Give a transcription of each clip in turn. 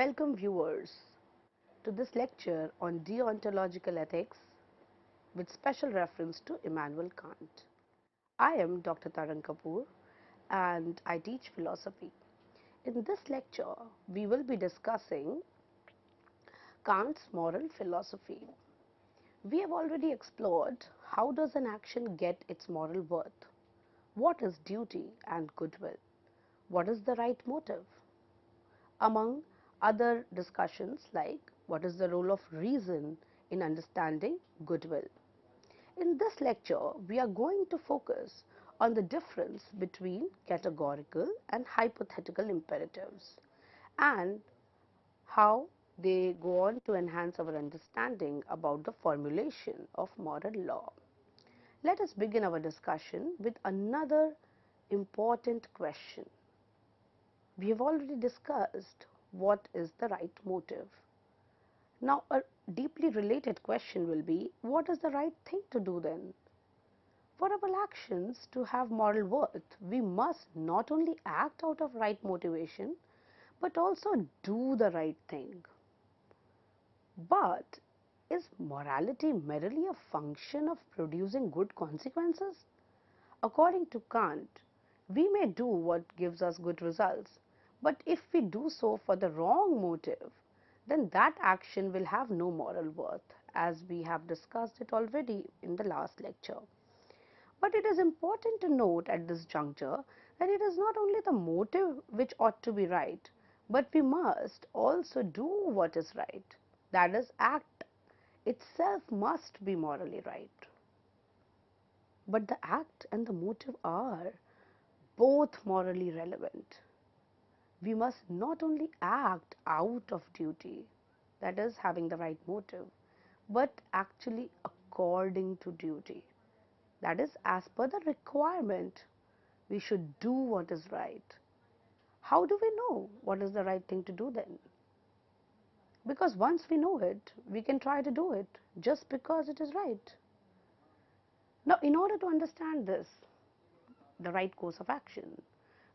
Welcome viewers to this lecture on Deontological Ethics with special reference to Immanuel Kant. I am Dr. Tarang Kapoor and I teach philosophy. In this lecture, we will be discussing Kant's moral philosophy. We have already explored how does an action get its moral worth, what is duty and goodwill, what is the right motive, among other discussions like what is the role of reason in understanding goodwill. In this lecture, we are going to focus on the difference between categorical and hypothetical imperatives and how they go on to enhance our understanding about the formulation of moral law. Let us begin our discussion with another important question. We have already discussed what is the right motive. Now, a deeply related question will be, what is the right thing to do then? For our actions to have moral worth, we must not only act out of right motivation, but also do the right thing. But is morality merely a function of producing good consequences? According to Kant, we may do what gives us good results, but if we do so for the wrong motive, then that action will have no moral worth, as we have discussed it already in the last lecture. But it is important to note at this juncture that it is not only the motive which ought to be right, but we must also do what is right. That is, act itself must be morally right. But the act and the motive are both morally relevant. We must not only act out of duty, that is, having the right motive, but actually according to duty. That is, as per the requirement, we should do what is right. How do we know what is the right thing to do then? Because once we know it, we can try to do it just because it is right. Now, in order to understand this, the right course of action,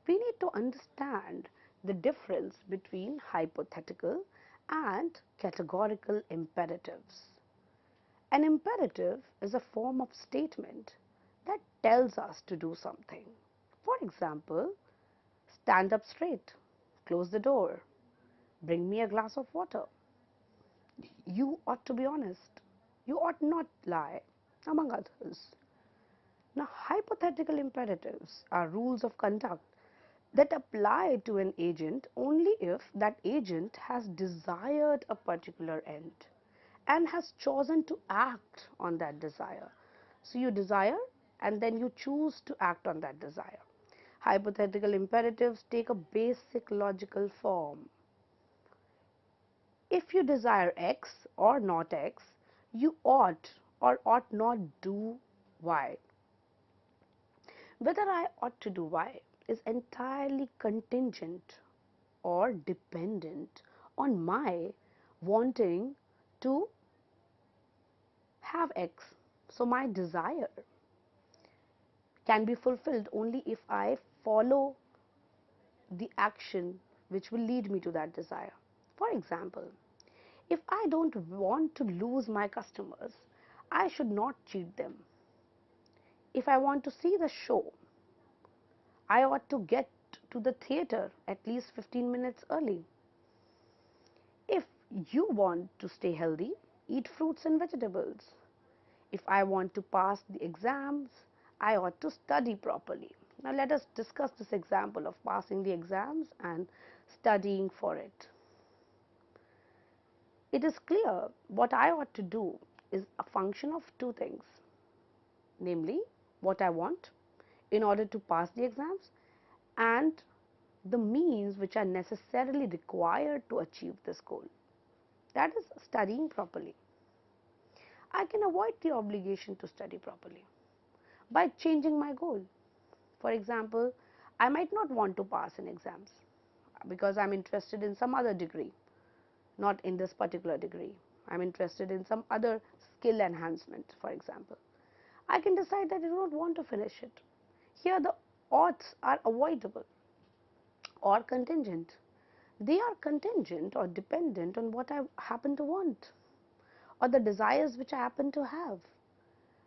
we need to understand the difference between hypothetical and categorical imperatives. An imperative is a form of statement that tells us to do something. For example, stand up straight, close the door, bring me a glass of water. You ought to be honest. You ought not lie, among others. Now, hypothetical imperatives are rules of conduct that apply to an agent only if that agent has desired a particular end and has chosen to act on that desire. So you desire and then you choose to act on that desire. Hypothetical imperatives take a basic logical form. If you desire X or not X, you ought or ought not do Y. Whether I ought to do Y is entirely contingent or dependent on my wanting to have X. So my desire can be fulfilled only if I follow the action which will lead me to that desire. For example, if I don't want to lose my customers, I should not cheat them. If I want to see the show, I ought to get to the theater at least 15 minutes early. If you want to stay healthy, eat fruits and vegetables. If I want to pass the exams, I ought to study properly. Now let us discuss this example of passing the exams and studying for it. It is clear what I ought to do is a function of two things, namely what I want in order to pass the exams and the means which are necessarily required to achieve this goal. That is studying properly. I can avoid the obligation to study properly by changing my goal. For example, I might not want to pass in exams because I'm interested in some other degree, not in this particular degree. I'm interested in some other skill enhancement, for example. I can decide that I don't want to finish it. Here the oughts are avoidable or contingent. They are contingent or dependent on what I happen to want or the desires which I happen to have,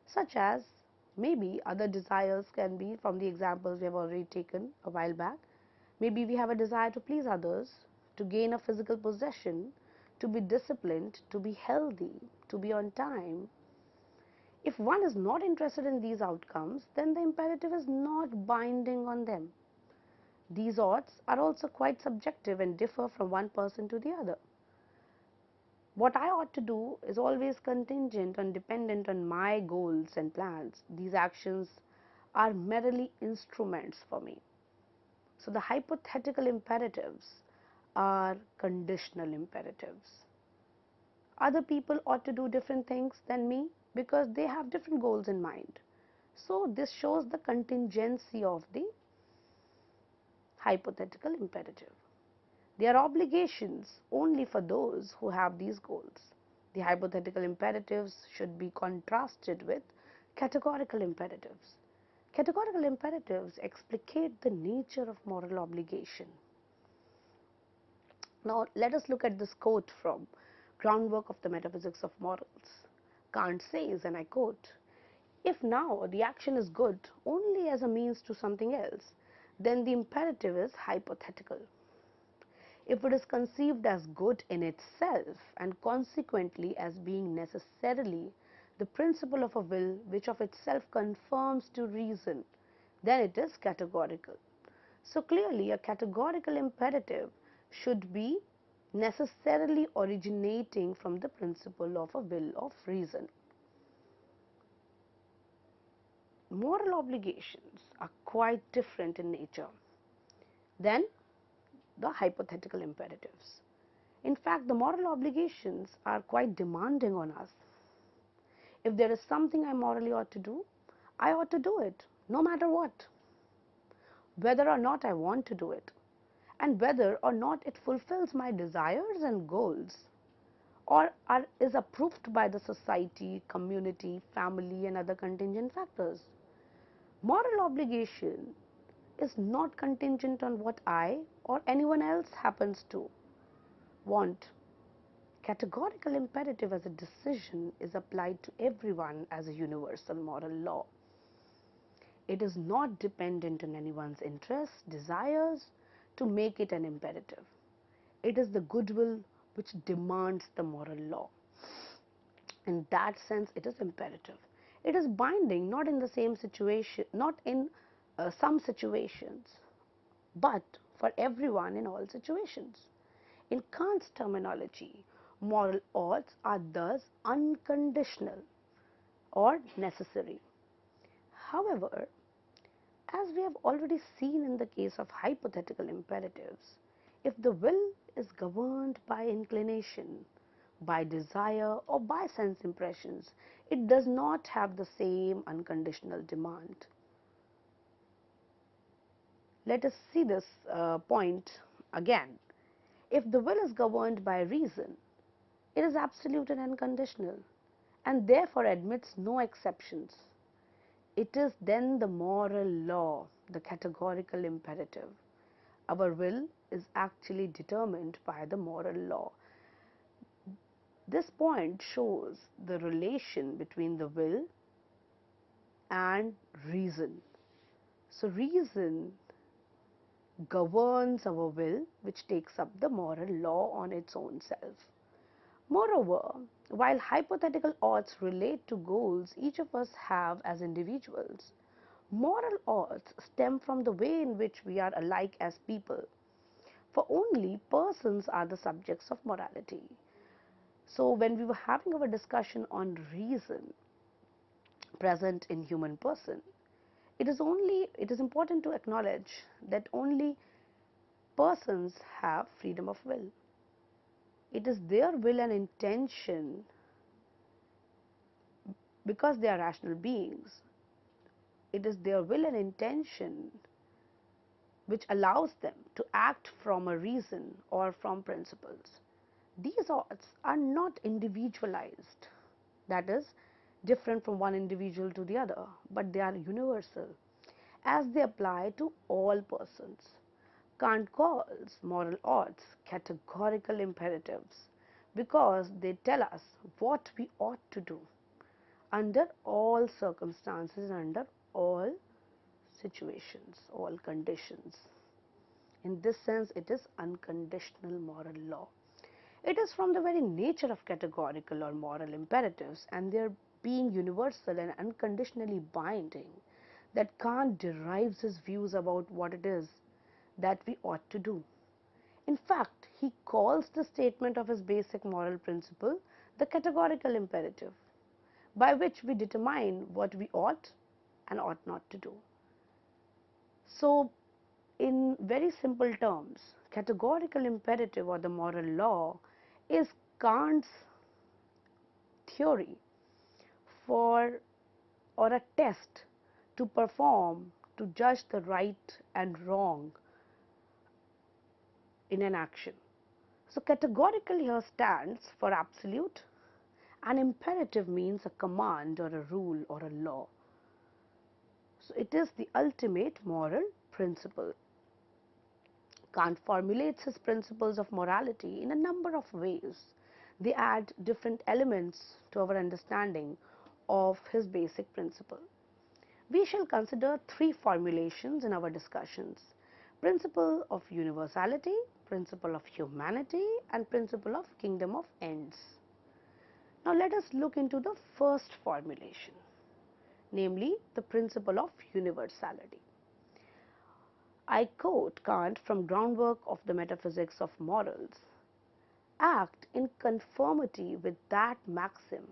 such as maybe other desires can be from the examples we have already taken a while back. Maybe we have a desire to please others, to gain a physical possession, to be disciplined, to be healthy, to be on time. If one is not interested in these outcomes, then the imperative is not binding on them. These oughts are also quite subjective and differ from one person to the other. What I ought to do is always contingent and dependent on my goals and plans. These actions are merely instruments for me. So the hypothetical imperatives are conditional imperatives. Other people ought to do different things than me because they have different goals in mind. So this shows the contingency of the hypothetical imperative. They are obligations only for those who have these goals. The hypothetical imperatives should be contrasted with categorical imperatives. Categorical imperatives explicate the nature of moral obligation. Now, let us look at this quote from Groundwork of the Metaphysics of Morals. Kant says, and I quote, "If now the action is good only as a means to something else, then the imperative is hypothetical. If it is conceived as good in itself and consequently as being necessarily the principle of a will which of itself conforms to reason, then it is categorical." So clearly a categorical imperative should be necessarily originating from the principle of a will of reason. Moral obligations are quite different in nature than the hypothetical imperatives. In fact, the moral obligations are quite demanding on us. If there is something I morally ought to do, I ought to do it, no matter what, whether or not I want to do it, and whether or not it fulfills my desires and goals, or is approved by the society, community, family, and other contingent factors. Moral obligation is not contingent on what I or anyone else happens to want. Categorical imperative as a decision is applied to everyone as a universal moral law. It is not dependent on anyone's interests, desires to make it an imperative. It is the goodwill which demands the moral law. In that sense, it is imperative. It is binding not in the same situation, not in some situations, but for everyone in all situations. In Kant's terminology, moral oughts are thus unconditional or necessary. However, as we have already seen in the case of hypothetical imperatives, if the will is governed by inclination, by desire, or by sense impressions, it does not have the same unconditional demand. Let us see this point again. If the will is governed by reason, it is absolute and unconditional, and therefore admits no exceptions. It is then the moral law, the categorical imperative. Our will is actually determined by the moral law. This point shows the relation between the will and reason. So reason governs our will, which takes up the moral law on its own self. Moreover, while hypothetical oughts relate to goals each of us have as individuals, moral oughts stem from the way in which we are alike as people, for only persons are the subjects of morality. So when we were having our discussion on reason present in human person, it is important to acknowledge that only persons have freedom of will. It is their will and intention, because they are rational beings, it is their will and intention which allows them to act from a reason or from principles. These oughts are not individualized, that is, different from one individual to the other, but they are universal as they apply to all persons. Kant calls moral oughts categorical imperatives because they tell us what we ought to do under all circumstances, under all situations, all conditions. In this sense, it is unconditional moral law. It is from the very nature of categorical or moral imperatives and their being universal and unconditionally binding that Kant derives his views about what it is that we ought to do. In fact, he calls the statement of his basic moral principle the categorical imperative, by which we determine what we ought and ought not to do. So, in very simple terms, categorical imperative or the moral law is Kant's theory for or a test to perform to judge the right and wrong in an action. So, categorical here stands for absolute, and imperative means a command or a rule or a law. So, it is the ultimate moral principle. Kant formulates his principles of morality in a number of ways. They add different elements to our understanding of his basic principle. We shall consider three formulations in our discussions: principle of universality, principle of humanity, and principle of kingdom of ends. Now let us look into the first formulation, namely the principle of universality. I quote Kant from Groundwork of the Metaphysics of Morals: act in conformity with that maxim,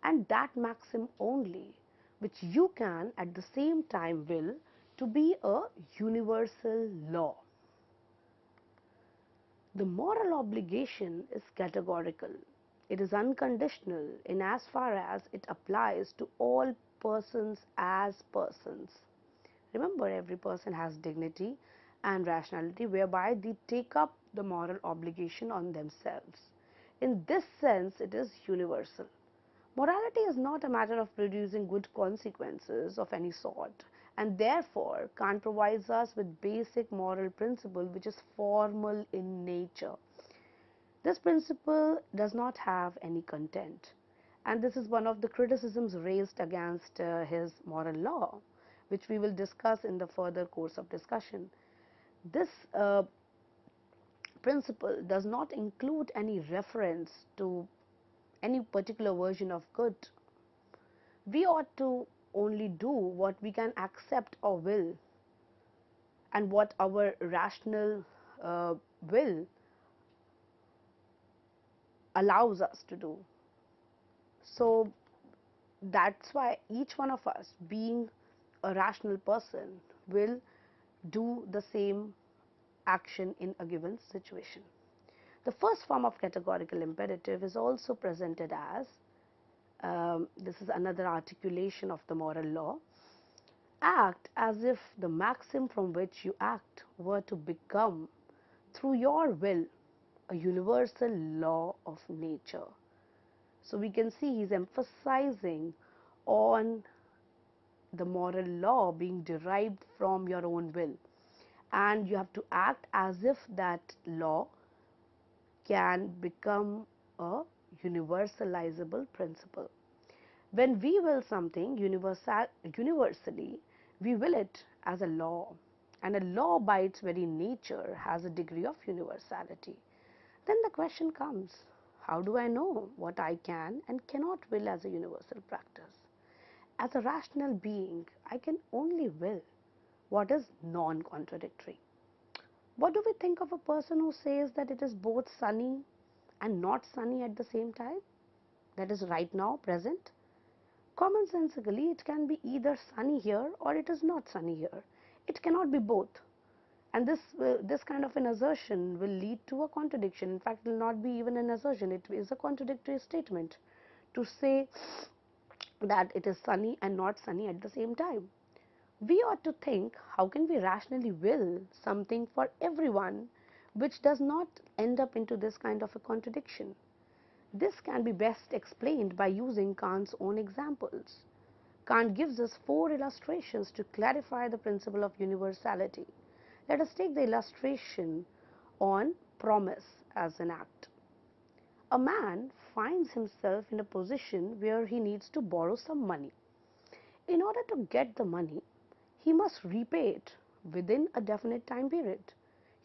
and that maxim only, which you can at the same time will to be a universal law. The moral obligation is categorical. It is unconditional in as far as it applies to all persons as persons. Remember, every person has dignity and rationality whereby they take up the moral obligation on themselves. In this sense, it is universal. Morality is not a matter of producing good consequences of any sort, and therefore Kant provides us with basic moral principle which is formal in nature. This principle does not have any content, and this is one of the criticisms raised against his moral law, which we will discuss in the further course of discussion. This principle does not include any reference to any particular version of good. We ought to only do what we can accept or will, and what our rational will allows us to do. So that's why each one of us, being a rational person, will do the same action in a given situation. The first form of categorical imperative is also presented as this is another articulation of the moral law: act as if the maxim from which you act were to become, through your will, a universal law of nature. So we can see he's emphasizing on the moral law being derived from your own will, and you have to act as if that law can become a universalizable principle. When we will something universally, we will it as a law, and a law by its very nature has a degree of universality. Then the question comes, how do I know what I can and cannot will as a universal practice? As a rational being, I can only will what is non-contradictory. What do we think of a person who says that it is both sunny and not sunny at the same time? That is right now, present. Commonsensically, it can be either sunny here or it is not sunny here. It cannot be both. And this kind of an assertion will lead to a contradiction. In fact, it will not be even an assertion. It is a contradictory statement to say that it is sunny and not sunny at the same time. We ought to think, how can we rationally will something for everyone which does not end up into this kind of a contradiction? This can be best explained by using Kant's own examples. Kant gives us 4 illustrations to clarify the principle of universality. Let us take the illustration on promise as an act. A man finds himself in a position where he needs to borrow some money. In order to get the money, he must repay it within a definite time period.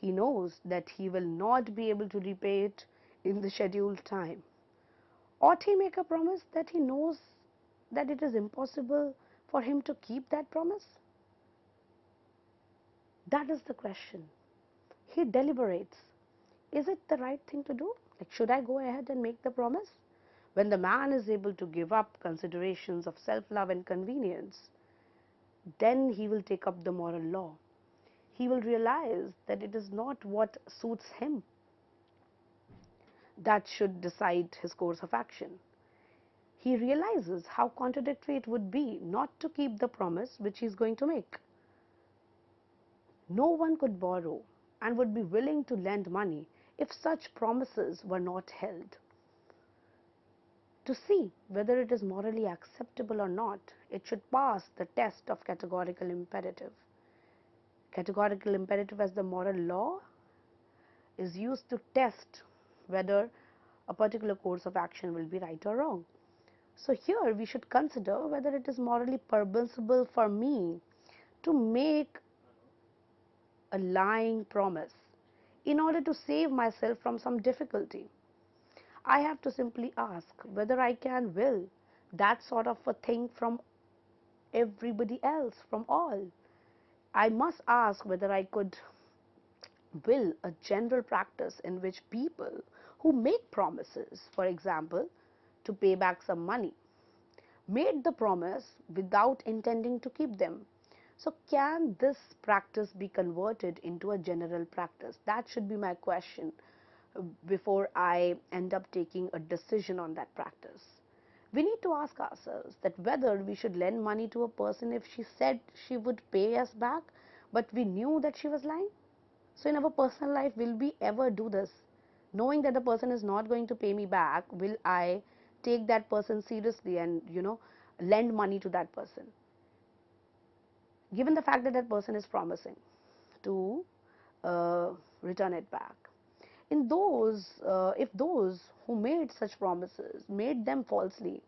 He knows that he will not be able to repay it in the scheduled time. Ought he make a promise that he knows that it is impossible for him to keep that promise? That is the question. He deliberates. Is it the right thing to do? Like, should I go ahead and make the promise? When the man is able to give up considerations of self-love and convenience, then he will take up the moral law. He will realize that it is not what suits him that should decide his course of action. He realizes how contradictory it would be not to keep the promise which he is going to make. No one could borrow and would be willing to lend money if such promises were not held. To see whether it is morally acceptable or not, it should pass the test of categorical imperative. Categorical imperative as the moral law is used to test whether a particular course of action will be right or wrong. So here we should consider whether it is morally permissible for me to make a lying promise in order to save myself from some difficulty. I have to simply ask whether I can will that sort of a thing from everybody else, from all. I must ask whether I could will a general practice in which people who make promises, for example, to pay back some money, made the promise without intending to keep them. So, can this practice be converted into a general practice? That should be my question before I end up taking a decision on that practice. We need to ask ourselves that whether we should lend money to a person if she said she would pay us back, but we knew that she was lying. So, in our personal life, will we ever do this? Knowing that the person is not going to pay me back, will I take that person seriously and, lend money to that person? Given the fact that that person is promising to return it back. If those who made such promises made them falsely,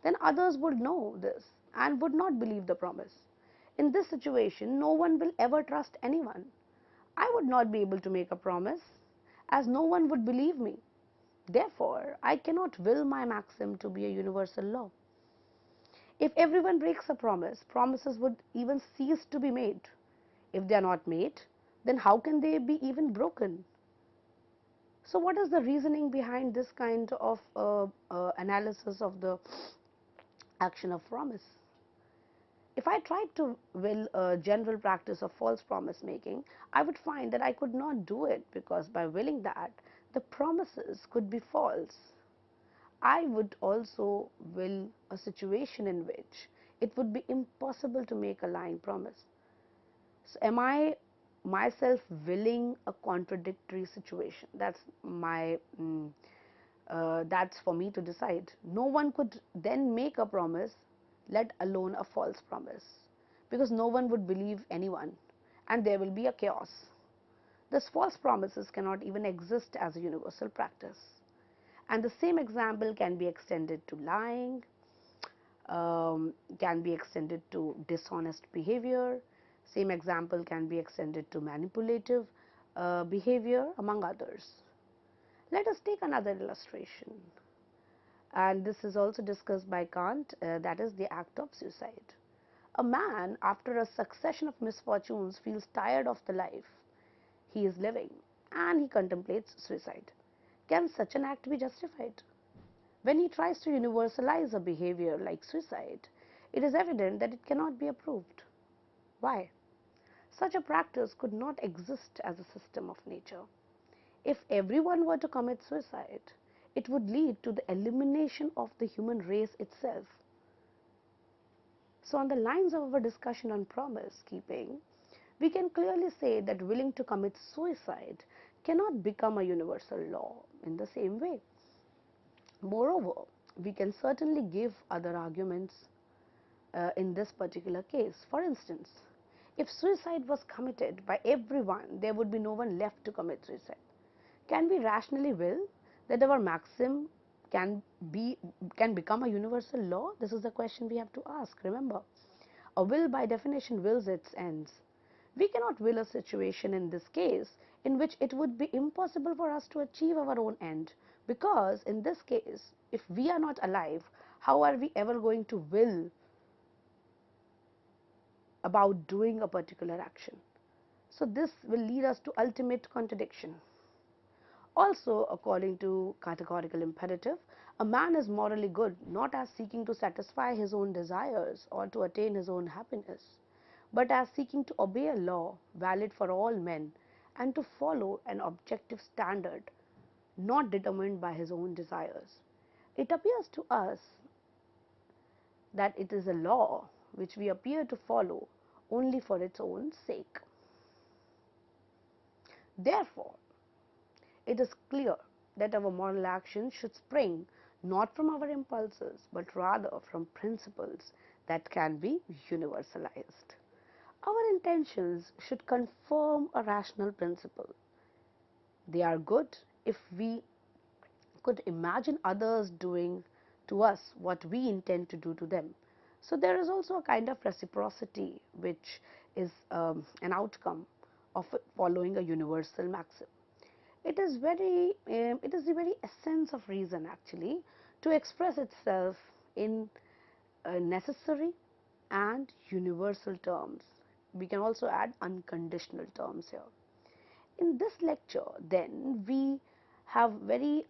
then others would know this and would not believe the promise. In this situation, no one will ever trust anyone. I would not be able to make a promise as no one would believe me. Therefore, I cannot will my maxim to be a universal law. If everyone breaks a promise, promises would even cease to be made. If they are not made, then how can they be even broken? So, what is the reasoning behind this kind of analysis of the action of promise? If I tried to will a general practice of false promise making, I would find that I could not do it because by willing that, the promises could be false. I would also will a situation in which it would be impossible to make a lying promise. So, am I myself willing a contradictory situation? That's for me to decide. No one could then make a promise, let alone a false promise, because no one would believe anyone, and there will be a chaos. Thus, false promises cannot even exist as a universal practice. And the same example can be extended to lying, can be extended to dishonest behavior. Same example can be extended to manipulative behavior, among others. Let us take another illustration, and this is also discussed by Kant, that is the act of suicide. A man, after a succession of misfortunes, feels tired of the life he is living and he contemplates suicide. Can such an act be justified? When he tries to universalize a behavior like suicide, it is evident that it cannot be approved. Why? Such a practice could not exist as a system of nature. If everyone were to commit suicide, it would lead to the elimination of the human race itself. So, on the lines of our discussion on promise keeping, we can clearly say that willing to commit suicide cannot become a universal law in the same way. Moreover, we can certainly give other arguments in this particular case. For instance, If suicide was committed by everyone, there would be no one left to commit suicide. Can we rationally will that our maxim can be can become a universal law? This is the question we have to ask. Remember, a will by definition wills its ends. We cannot will a situation in this case in which it would be impossible for us to achieve our own end, because in this case, if we are not alive, how are we ever going to will about doing a particular action? So this will lead us to ultimate contradiction. Also, according to categorical imperative, a man is morally good not as seeking to satisfy his own desires or to attain his own happiness, but as seeking to obey a law valid for all men and to follow an objective standard not determined by his own desires. It appears to us that it is a law which we appear to follow only for its own sake. Therefore, it is clear that our moral actions should spring not from our impulses but rather from principles that can be universalized. Our intentions should confirm a rational principle. They are good if we could imagine others doing to us what we intend to do to them. So there is also a kind of reciprocity which is an outcome of following a universal maxim. It is the very essence of reason actually to express itself in necessary and universal terms. We can also add unconditional terms here. In this lecture, then, we have very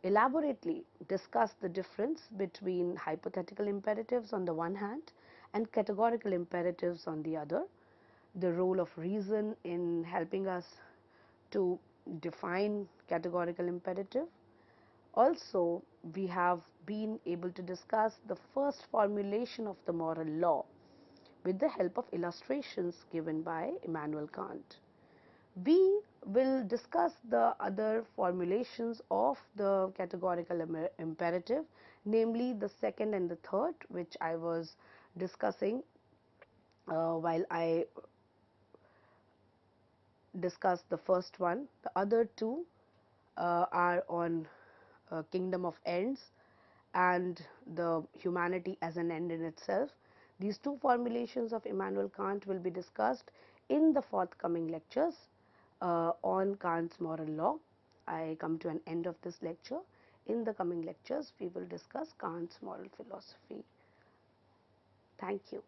elaborately discussed the difference between hypothetical imperatives on the one hand and categorical imperatives on the other, the role of reason in helping us to define categorical imperative. Also, we have been able to discuss the first formulation of the moral law with the help of illustrations given by Immanuel Kant. We will discuss the other formulations of the categorical imperative, namely the second and the third, which I was discussing while I discussed the first one. The other two are on kingdom of ends and the humanity as an end in itself. These two formulations of Immanuel Kant will be discussed in the forthcoming lectures on Kant's moral law. I come to an end of this lecture. In the coming lectures, we will discuss Kant's moral philosophy. Thank you.